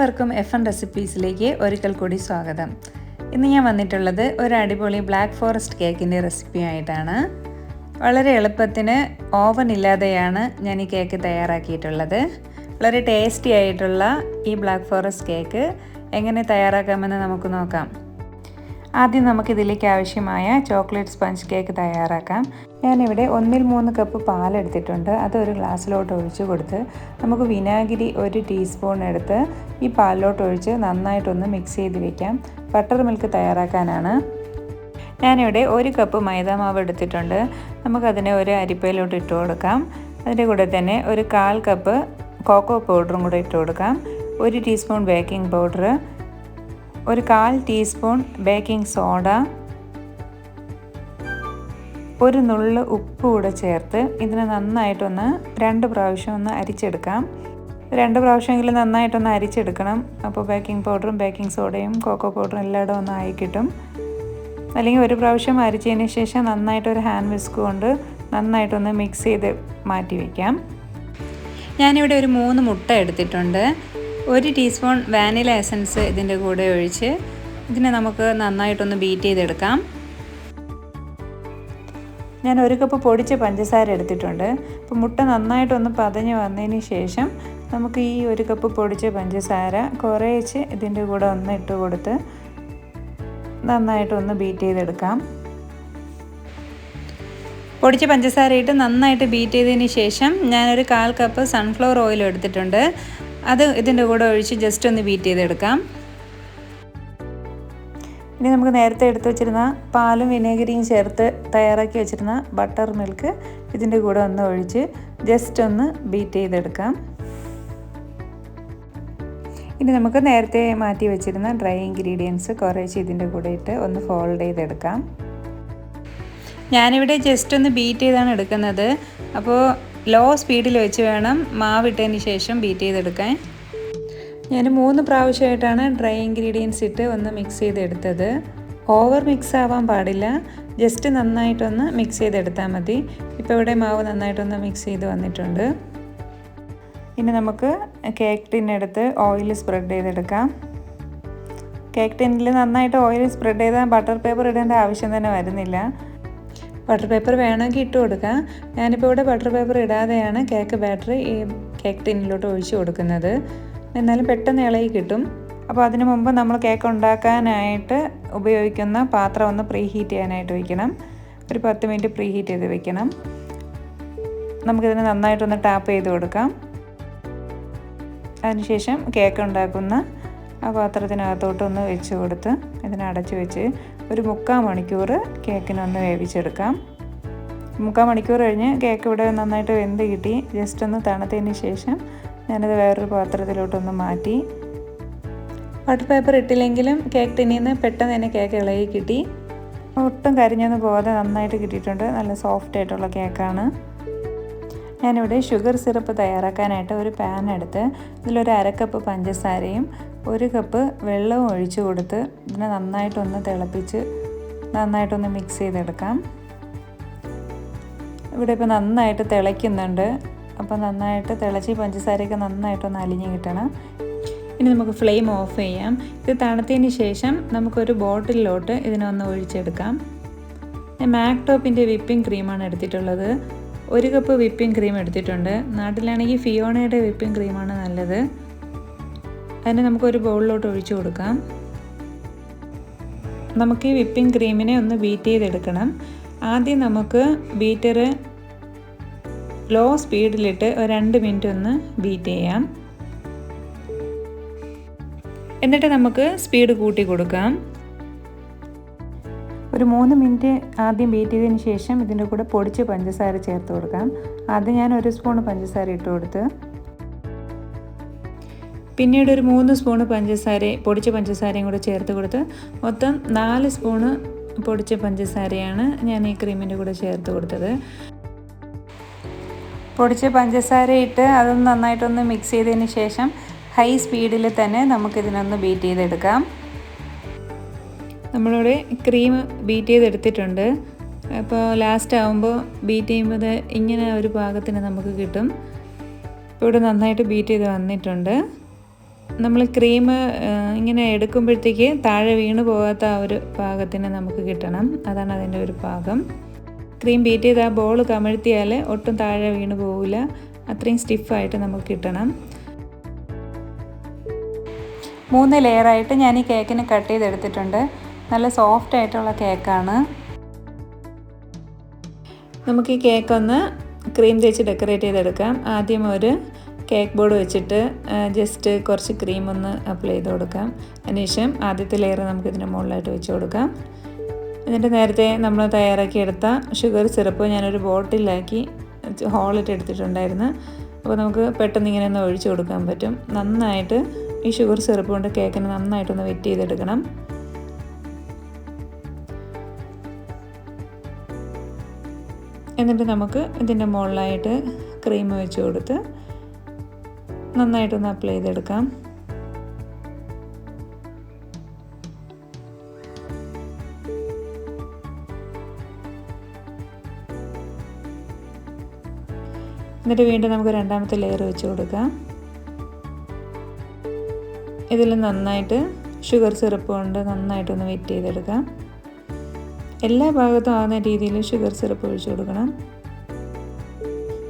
എല്ലാവർക്കും FN റെസിപ്പീസിലേക്ക് ഒരിക്കൽ കൂടി സ്വാഗതം. ഇന്ന് ഞാൻ വന്നിട്ടുള്ളത് ഒരു അടിപൊളി ബ്ലാക്ക് ഫോറസ്റ്റ് കേക്കിൻ്റെ റെസിപ്പിയായിട്ടാണ്. വളരെ എളുപ്പത്തിന് ഓവൻ ഇല്ലാതെയാണ് ഞാൻ ഈ കേക്ക് തയ്യാറാക്കിയിട്ടുള്ളത്. വളരെ ടേസ്റ്റി ആയിട്ടുള്ള ഈ ബ്ലാക്ക് ഫോറസ്റ്റ് കേക്ക് എങ്ങനെ തയ്യാറാക്കാമെന്ന് നമുക്ക് നോക്കാം. ആദ്യം നമുക്കിതിലേക്ക് ആവശ്യമായ ചോക്ലേറ്റ് സ്പഞ്ച് കേക്ക് തയ്യാറാക്കാം. ഞാനിവിടെ 1/3 കപ്പ് പാലെടുത്തിട്ടുണ്ട്. അത് ഒരു ഗ്ലാസ്സിലോട്ട് ഒഴിച്ച് കൊടുത്ത് നമുക്ക് വിനാഗിരി 1 ടീസ്പൂൺ എടുത്ത് ഈ പാലിലോട്ട് ഒഴിച്ച് നന്നായിട്ടൊന്ന് മിക്സ് ചെയ്ത് വയ്ക്കാം. ബട്ടർ മിൽക്ക് തയ്യാറാക്കാനാണ്. ഞാനിവിടെ 1 കപ്പ് മൈദാമാവ് എടുത്തിട്ടുണ്ട്. നമുക്കതിനെ ഒരു അരിപ്പയിലോട്ട് ഇട്ട് കൊടുക്കാം. അതിൻ്റെ കൂടെ തന്നെ ഒരു 1/4 കപ്പ് കോക്കോ പൗഡറും കൂടെ ഇട്ട് കൊടുക്കാം. 1 ടീസ്പൂൺ ബേക്കിംഗ് പൗഡർ, ഒരു 1/4 ടീസ്പൂൺ ബേക്കിംഗ് സോഡ, ഒരു നുള്ള് ഉപ്പ് കൂടെ ചേർത്ത് ഇതിനെ നന്നായിട്ടൊന്ന് 2 പ്രാവശ്യം ഒന്ന് അരിച്ചെടുക്കാം. 2 പ്രാവശ്യമെങ്കിലും നന്നായിട്ടൊന്ന് അരിച്ചെടുക്കണം. അപ്പോൾ ബേക്കിംഗ് പൗഡറും ബേക്കിംഗ് സോഡയും കോക്കോ പൗഡറും എല്ലായിടും ഒന്ന് ആയി കിട്ടും. അല്ലെങ്കിൽ ഒരു പ്രാവശ്യം അരിച്ചതിന് ശേഷം നന്നായിട്ടൊരു ഹാൻഡ് വിസ്ക് കൊണ്ട് നന്നായിട്ടൊന്ന് മിക്സ് ചെയ്ത് മാറ്റി വയ്ക്കാം. ഞാനിവിടെ ഒരു 3 മുട്ട എടുത്തിട്ടുണ്ട്. 1 ടീസ്പൂൺ വാനില എസൻസ് ഇതിൻ്റെ കൂടെ ഒഴിച്ച് ഇതിനെ നമുക്ക് നന്നായിട്ടൊന്ന് ബീറ്റ് ചെയ്തെടുക്കാം. ഞാൻ 1 കപ്പ് പൊടിച്ച പഞ്ചസാര എടുത്തിട്ടുണ്ട്. അപ്പോൾ മുട്ട നന്നായിട്ടൊന്ന് പതഞ്ഞ് വന്നതിന് ശേഷം നമുക്ക് ഈ 1 കപ്പ് പൊടിച്ച പഞ്ചസാര കുറേച്ച് ഇതിൻ്റെ കൂടെ ഒന്ന് ഇട്ട് കൊടുത്ത് നന്നായിട്ടൊന്ന് ബീറ്റ് ചെയ്തെടുക്കാം. പൊടിച്ച പഞ്ചസാര ഇട്ട് നന്നായിട്ട് ബീറ്റ് ചെയ്തതിന് ശേഷം ഞാനൊരു 1/4 കപ്പ് സൺഫ്ലവർ ഓയിൽ എടുത്തിട്ടുണ്ട്. അത് ഇതിൻ്റെ കൂടെ ഒഴിച്ച് ജസ്റ്റ് ഒന്ന് ബീറ്റ് ചെയ്തെടുക്കാം. ഇനി നമുക്ക് നേരത്തെ എടുത്ത് വെച്ചിരുന്ന പാലും വിനേഗരിയും ചേർത്ത് തയ്യാറാക്കി വെച്ചിരുന്ന ബട്ടർ മിൽക്ക് ഇതിൻ്റെ കൂടെ ഒന്ന് ഒഴിച്ച് ജസ്റ്റ് ഒന്ന് ബീറ്റ് ചെയ്തെടുക്കാം. ഇനി നമുക്ക് നേരത്തെ മാറ്റി വെച്ചിരുന്ന ഡ്രൈ ഇൻഗ്രീഡിയൻസ് കുറേശ്ശെ ഇതിൻ്റെ കൂടെ ഇട്ട് ഒന്ന് ഫോൾഡ് ചെയ്തെടുക്കാം. ഞാനിവിടെ ജസ്റ്റ് ഒന്ന് ബീറ്റ് ചെയ്താണ് എടുക്കുന്നത്. അപ്പോൾ ലോ സ്പീഡിൽ വെച്ച് വേണം മാവിട്ടതിന് ശേഷം ബീറ്റ് ചെയ്തെടുക്കാൻ. ഞാൻ 3 പ്രാവശ്യമായിട്ടാണ് ഡ്രൈ ഇൻഗ്രീഡിയൻസ് ഇട്ട് ഒന്ന് മിക്സ് ചെയ്തെടുത്തത്. ഓവർ മിക്സ് ആവാൻ പാടില്ല, ജസ്റ്റ് നന്നായിട്ടൊന്ന് മിക്സ് ചെയ്തെടുത്താൽ മതി. ഇപ്പോൾ ഇവിടെ മാവ് നന്നായിട്ടൊന്ന് മിക്സ് ചെയ്ത് വന്നിട്ടുണ്ട്. ഇനി നമുക്ക് കേക്ക് ടിന്നെടുത്ത് ഓയിൽ സ്പ്രെഡ് ചെയ്തെടുക്കാം. കേക്ക് ടിന്നിൽ നന്നായിട്ട് ഓയിൽ സ്പ്രെഡ് ചെയ്താൽ ബട്ടർ പേപ്പർ ഇടേണ്ട ആവശ്യം തന്നെ വരുന്നില്ല. ബട്ടർ പേപ്പർ വേണമെങ്കിൽ ഇട്ട് കൊടുക്കാം. ഞാനിപ്പോൾ ഇവിടെ ബട്ടർ പേപ്പർ ഇടാതെയാണ് കേക്ക് ബാറ്ററി ഈ കേക്ക് ടിന്നിലോട്ട് ഒഴിച്ച് കൊടുക്കുന്നത്. എന്നാലും പെട്ടെന്ന് ഇളകി കിട്ടും. അപ്പോൾ അതിന് മുമ്പ് നമ്മൾ കേക്ക് ഉണ്ടാക്കാനായിട്ട് ഉപയോഗിക്കുന്ന പാത്രം ഒന്ന് പ്രീ ഹീറ്റ് ചെയ്യാനായിട്ട് വയ്ക്കണം. ഒരു 10 മിനിറ്റ് പ്രീ ഹീറ്റ് ചെയ്ത് വെക്കണം. നമുക്കിതിനെ നന്നായിട്ടൊന്ന് ടാപ്പ് ചെയ്ത് കൊടുക്കാം. അതിനുശേഷം കേക്ക് ഉണ്ടാക്കുന്ന ആ പാത്രത്തിനകത്തോട്ടൊന്ന് വെച്ച് കൊടുത്ത് ഇതിനെ അടച്ച് വെച്ച് ഒരു 3/4 മണിക്കൂർ കേക്കിനൊന്ന് വേവിച്ചെടുക്കാം. 3/4 മണിക്കൂർ കഴിഞ്ഞ് കേക്ക് ഇവിടെ നന്നായിട്ട് വെന്ത് കിട്ടി. ജസ്റ്റ് ഒന്ന് തണുത്തതിന് ശേഷം ഞാനത് വേറൊരു പാത്രത്തിലോട്ടൊന്ന് മാറ്റി. ബട്ടർ പേപ്പർ ഇട്ടില്ലെങ്കിലും കേക്ക് ടിന്നിൽ നിന്ന് പെട്ടെന്ന് തന്നെ കേക്ക് ഇളകി കിട്ടി. ഒട്ടും കരിഞ്ഞൊന്നും പോകാതെ നന്നായിട്ട് കിട്ടിയിട്ടുണ്ട്. നല്ല സോഫ്റ്റ് ആയിട്ടുള്ള കേക്കാണ്. ഞാനിവിടെ ഷുഗർ സിറപ്പ് തയ്യാറാക്കാനായിട്ട് ഒരു പാൻ എടുത്ത് ഇതിലൊരു 1/2 കപ്പ് പഞ്ചസാരയും 1 കപ്പ് വെള്ളവും ഒഴിച്ച് കൊടുത്ത് ഇതിനെ നന്നായിട്ടൊന്ന് തിളപ്പിച്ച് നന്നായിട്ടൊന്ന് മിക്സ് ചെയ്തെടുക്കാം. ഇവിടെ ഇപ്പോൾ നന്നായിട്ട് തിളയ്ക്കുന്നുണ്ട്. അപ്പോൾ നന്നായിട്ട് തിളച്ച് പഞ്ചസാരയൊക്കെ നന്നായിട്ടൊന്ന് അലിഞ്ഞ് കിട്ടണം. ഇനി നമുക്ക് ഫ്ലെയിം ഓഫ് ചെയ്യാം. ഇത് തണുത്തതിന് ശേഷം നമുക്കൊരു ബോട്ടിലിലോട്ട് ഇതിനൊന്ന് ഒഴിച്ചെടുക്കാം. ഞാൻ മാക്ടോപ്പിൻ്റെ വിപ്പിംഗ് ക്രീമാണ് എടുത്തിട്ടുള്ളത്. 1 കപ്പ് വിപ്പിംഗ് ക്രീം എടുത്തിട്ടുണ്ട്. നാട്ടിലാണെങ്കിൽ ഫിയോണയുടെ വിപ്പിംഗ് ക്രീമാണ് നല്ലത്. അതിനെ നമുക്കൊരു ബൗളിലോട്ട് ഒഴിച്ചു കൊടുക്കാം. നമുക്ക് ഈ വിപ്പിംഗ് ക്രീമിനെ ഒന്ന് ബീറ്റ് ചെയ്തെടുക്കണം. ആദ്യം നമുക്ക് ബീറ്റർ ലോ സ്പീഡിലിട്ട് ഒരു 2 മിനിറ്റ് ഒന്ന് ബീറ്റ് ചെയ്യാം. എന്നിട്ട് നമുക്ക് സ്പീഡ് കൂട്ടി കൊടുക്കാം. ഒരു 3 മിനിറ്റ് ആദ്യം ബീറ്റ് ചെയ്തതിന് ശേഷം ഇതിൻ്റെ കൂടെ പൊടിച്ച പഞ്ചസാര ചേർത്ത് കൊടുക്കാം. ആദ്യം ഞാൻ 1 സ്പൂൺ പഞ്ചസാര ഇട്ട് കൊടുത്ത് പിന്നീട് ഒരു 3 സ്പൂണ് പൊടിച്ച പഞ്ചസാരയും കൂടെ ചേർത്ത് കൊടുത്ത് മൊത്തം 4 സ്പൂണ് പൊടിച്ച പഞ്ചസാരയാണ് ഞാൻ ഈ ക്രീമിൻ്റെ കൂടെ ചേർത്ത് കൊടുത്തത്. പൊടിച്ച പഞ്ചസാര ഇട്ട് അതൊന്ന് നന്നായിട്ടൊന്ന് മിക്സ് ചെയ്തതിന് ശേഷം ഹൈ സ്പീഡിൽ തന്നെ നമുക്കിതിനൊന്ന് ബീറ്റ് ചെയ്തെടുക്കാം. നമ്മളിവിടെ ക്രീം ബീറ്റ് ചെയ്തെടുത്തിട്ടുണ്ട്. അപ്പോൾ ലാസ്റ്റ് ആകുമ്പോൾ ബീറ്റ് ചെയ്യുമ്പോൾ ഇങ്ങനെ ഒരു പാകത്തിന് നമുക്ക് കിട്ടും. ഇപ്പോൾ ഇവിടെ നന്നായിട്ട് ബീറ്റ് ചെയ്ത് വന്നിട്ടുണ്ട്. നമ്മൾ ക്രീം ഇങ്ങനെ എടുക്കുമ്പോഴത്തേക്ക് താഴെ വീണ് പോകാത്ത ആ ഒരു പാകത്തിന് നമുക്ക് കിട്ടണം. അതാണ് അതിൻ്റെ ഒരു പാകം. ക്രീം ബീറ്റ് ചെയ്ത് ആ ബോൾ കമഴ്ത്തിയാൽ ഒട്ടും താഴെ വീണ് പോകില്ല. അത്രയും സ്റ്റിഫായിട്ട് നമുക്ക് കിട്ടണം. 3 ലെയറായിട്ട് ഞാൻ ഈ കേക്കിന് കട്ട് ചെയ്തെടുത്തിട്ടുണ്ട്. നല്ല സോഫ്റ്റ് ആയിട്ടുള്ള കേക്കാണ്. നമുക്ക് ഈ കേക്കൊന്ന് ക്രീം തേച്ച് ഡെക്കറേറ്റ് ചെയ്തെടുക്കാം. ആദ്യം ഒരു കേക്ക് ബോർഡ് വെച്ചിട്ട് ജസ്റ്റ് കുറച്ച് ക്രീം ഒന്ന് അപ്ലൈ ചെയ്ത് കൊടുക്കാം. അതിനുശേഷം ആദ്യത്തെ ലെയർ നമുക്ക് ഇതിൻ്റെ മുകളിലായിട്ട് വെച്ച് കൊടുക്കാം. എന്നിട്ട് നേരത്തെ നമ്മൾ തയ്യാറാക്കിയെടുത്ത ഷുഗർ സിറപ്പ് ഞാനൊരു ബോട്ടിലാക്കി ഹോളിട്ട് എടുത്തിട്ടുണ്ടായിരുന്നു. അപ്പോൾ നമുക്ക് പെട്ടെന്ന് ഇങ്ങനെ ഒന്ന് ഒഴിച്ചു കൊടുക്കാൻ പറ്റും. നന്നായിട്ട് ഈ ഷുഗർ സിറപ്പ് കൊണ്ട് കേക്കിന് നന്നായിട്ടൊന്ന് വെറ്റ് ചെയ്തെടുക്കണം. എന്നിട്ട് നമുക്ക് ഇതിൻ്റെ മുകളിലായിട്ട് ക്രീം വെച്ച് കൊടുത്ത് നന്നായിട്ടൊന്ന് അപ്ലൈ ചെയ്തെടുക്കാം. എന്നിട്ട് വീണ്ടും നമുക്ക് രണ്ടാമത്തെ ലെയർ വെച്ച് കൊടുക്കാം. ഇതിൽ നന്നായിട്ട് ഷുഗർ സിറപ്പ് കൊണ്ട് നന്നായിട്ടൊന്ന് വെറ്റ് ചെയ്തെടുക്കാം. എല്ലാ ഭാഗത്തും ആകുന്ന രീതിയിൽ ഷുഗർ സിറപ്പ് ഒഴിച്ചു കൊടുക്കണം.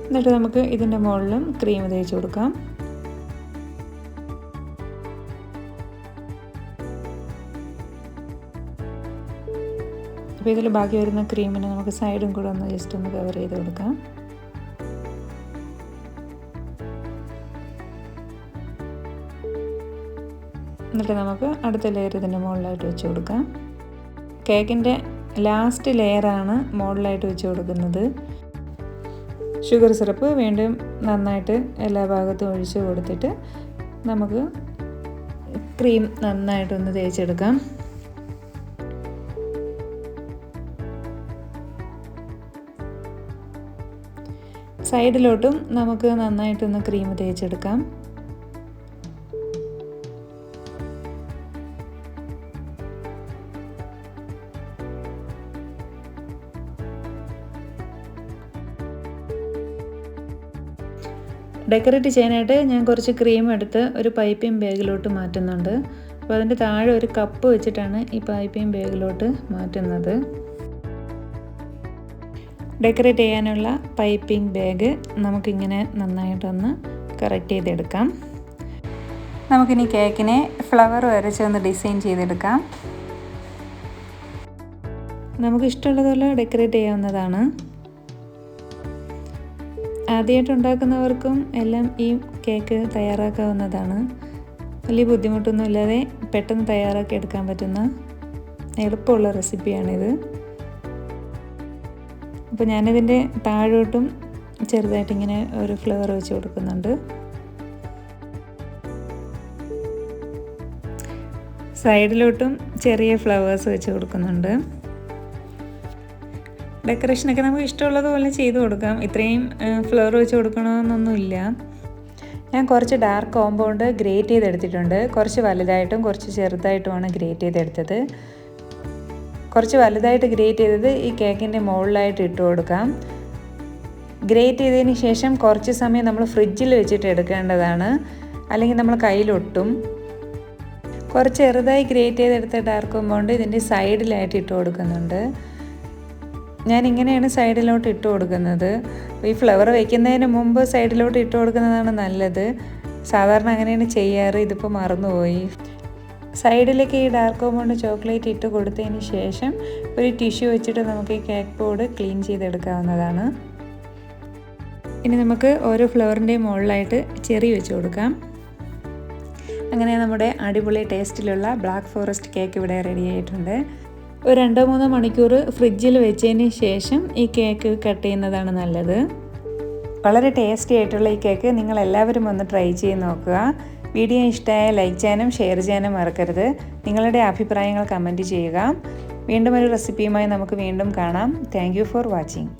എന്നിട്ട് നമുക്ക് ഇതിൻ്റെ മുകളിലും ക്രീം തേച്ച് കൊടുക്കാം. അപ്പോൾ ഇതിൽ ബാക്കി വരുന്ന ക്രീമിന് നമുക്ക് സൈഡും കൂടെ ഒന്ന് ജസ്റ്റ് ഒന്ന് കവർ ചെയ്ത് കൊടുക്കാം. എന്നിട്ട് നമുക്ക് അടുത്ത ലെയർ ഇതിൻ്റെ മുകളിലായിട്ട് വെച്ച് കൊടുക്കാം. കേക്കിൻ്റെ ലാസ്റ്റ് ലെയറാണ് മുകളിലായിട്ട് വെച്ച് കൊടുക്കുന്നത്. ഷുഗർ സിറപ്പ് വീണ്ടും നന്നായിട്ട് എല്ലാ ഭാഗത്തും ഒഴിച്ച് കൊടുത്തിട്ട് നമുക്ക് ക്രീം നന്നായിട്ടൊന്ന് തേച്ചെടുക്കാം. സൈഡിലോട്ടും നമുക്ക് നന്നായിട്ടൊന്ന് ക്രീം തേച്ചെടുക്കാം. ഡെക്കറേറ്റ് ചെയ്യാനായിട്ട് ഞാൻ കുറച്ച് ക്രീം എടുത്ത് ഒരു പൈപ്പിംഗ് ബാഗിലോട്ട് മാറ്റുന്നുണ്ട്. അപ്പോൾ അതിൻ്റെ താഴെ ഒരു കപ്പ് വെച്ചിട്ടാണ് ഈ പൈപ്പിംഗ് ബാഗിലോട്ട് മാറ്റുന്നത്. ഡെക്കറേറ്റ് ചെയ്യാനുള്ള പൈപ്പിംഗ് ബാഗ് നമുക്കിങ്ങനെ നന്നായിട്ടൊന്ന് കറക്റ്റ് ചെയ്തെടുക്കാം. നമുക്കിനി കേക്കിനെ ഫ്ലവർ വരച്ചൊന്ന് ഡിസൈൻ ചെയ്തെടുക്കാം. നമുക്ക് ഇഷ്ടമുള്ളതുപോലെ ഡെക്കറേറ്റ് ചെയ്യാവുന്നതാണ്. ആദ്യമായിട്ട് ഉണ്ടാക്കുന്നവർക്കും എല്ലാം ഈ കേക്ക് തയ്യാറാക്കാവുന്നതാണ്. വലിയ ബുദ്ധിമുട്ടൊന്നും ഇല്ലാതെ പെട്ടെന്ന് തയ്യാറാക്കി എടുക്കാൻ പറ്റുന്ന എളുപ്പമുള്ള റെസിപ്പിയാണിത്. അപ്പോൾ ഞാനിതിൻ്റെ താഴോട്ടും ചെറുതായിട്ടിങ്ങനെ ഒരു ഫ്ലവർ വെച്ച് കൊടുക്കുന്നുണ്ട്. സൈഡിലോട്ടും ചെറിയ ഫ്ലവേഴ്സ് വെച്ച് കൊടുക്കുന്നുണ്ട്. ഡെക്കറേഷനൊക്കെ നമുക്ക് ഇഷ്ടമുള്ളതുപോലെ ചെയ്ത് കൊടുക്കാം. ഇത്രയും ഫ്ലവർ വെച്ച് കൊടുക്കണമെന്നൊന്നുമില്ല. ഞാൻ കുറച്ച് ഡാർക്ക് കോമ്പൗണ്ട് ഗ്രേറ്റ് ചെയ്തെടുത്തിട്ടുണ്ട്. കുറച്ച് വലുതായിട്ടും കുറച്ച് ചെറുതായിട്ടുമാണ് ഗ്രേറ്റ് ചെയ്തെടുത്തത്. കുറച്ച് വലുതായിട്ട് ഗ്രേറ്റ് ചെയ്തത് ഈ കേക്കിൻ്റെ മുകളിലായിട്ട് ഇട്ട് കൊടുക്കാം. ഗ്രേറ്റ് ചെയ്തതിന് ശേഷം കുറച്ച് സമയം നമ്മൾ ഫ്രിഡ്ജിൽ വെച്ചിട്ട് എടുക്കേണ്ടതാണ്, അല്ലെങ്കിൽ നമ്മൾ കയ്യിലൊട്ടും. കുറച്ച് ചെറുതായി ഗ്രേറ്റ് ചെയ്തെടുത്ത ഡാർക്ക് കോമ്പൗണ്ട് ഇതിൻ്റെ സൈഡിലായിട്ട് ഇട്ട് കൊടുക്കുന്നുണ്ട്. ഞാനിങ്ങനെയാണ് സൈഡിലോട്ട് ഇട്ട് കൊടുക്കുന്നത്. ഈ ഫ്ലവർ വയ്ക്കുന്നതിന് മുമ്പ് സൈഡിലോട്ട് ഇട്ട് കൊടുക്കുന്നതാണ് നല്ലത്. സാധാരണ അങ്ങനെയാണ് ചെയ്യാറ്. ഇതിപ്പോൾ മറന്നുപോയി. സൈഡിലേക്ക് ഈ ഡാർക്ക് കോമ്പൗണ്ട് ചോക്ലേറ്റ് ഇട്ട് കൊടുത്തതിന് ശേഷം ഒരു ടിഷ്യൂ വെച്ചിട്ട് നമുക്ക് ഈ കേക്ക് ബോർഡ് ക്ലീൻ ചെയ്തെടുക്കാവുന്നതാണ്. ഇനി നമുക്ക് ഓരോ ഫ്ലവറിൻ്റെയും മുകളിലായിട്ട് ചെറി വെച്ച് കൊടുക്കാം. അങ്ങനെ നമ്മുടെ അടിപൊളി ടേസ്റ്റിലുള്ള ബ്ലാക്ക് ഫോറസ്റ്റ് കേക്ക് ഇവിടെ റെഡി ആയിട്ടുണ്ട്. ഒരു 2-3 മണിക്കൂർ ഫ്രിഡ്ജിൽ വെച്ചതിന് ശേഷം ഈ കേക്ക് കട്ട് ചെയ്യുന്നതാണ് നല്ലത്. വളരെ ടേസ്റ്റി ആയിട്ടുള്ള ഈ കേക്ക് നിങ്ങളെല്ലാവരും ഒന്ന് ട്രൈ ചെയ്ത് നോക്കുക. വീഡിയോ ഇഷ്ടമായ ലൈക്ക് ചെയ്യാനും ഷെയർ ചെയ്യാനും മറക്കരുത്. നിങ്ങളുടെ അഭിപ്രായങ്ങൾ കമൻറ്റ് ചെയ്യുക. വീണ്ടും ഒരു റെസിപ്പിയുമായി നമുക്ക് വീണ്ടും കാണാം. Thank you for watching.